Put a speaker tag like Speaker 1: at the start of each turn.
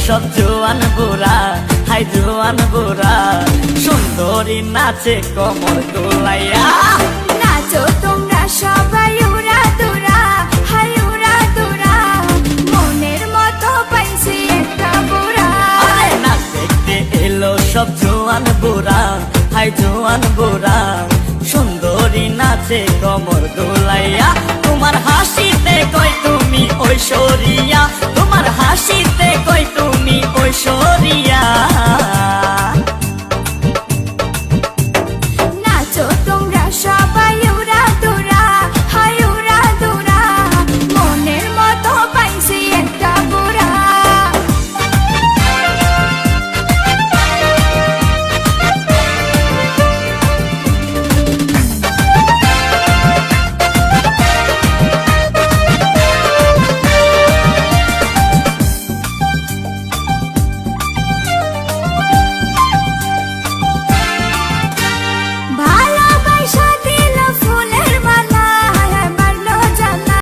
Speaker 1: সব জোয়ান বুড়া, হাই জোয়ান বুড়া, সুন্দরী নাচে কমর দোলাইয়া।
Speaker 2: নাচো তোমরা সবাই উড়া দুরা, হাই উড়া দুরা, মনের মতো পাইছি একটা বুড়া।
Speaker 1: আরে নাচ দেখতে এলো সব জোয়ান বুড়া, হাই জোয়ান বুড়া, সুন্দরী নাচে কমর দোলাইয়া। তোমার হাসিতে কই তুমি ঐশ্বরিয়া, তোমার হাসিতে কই তুমি ঐশ্বরিয়া।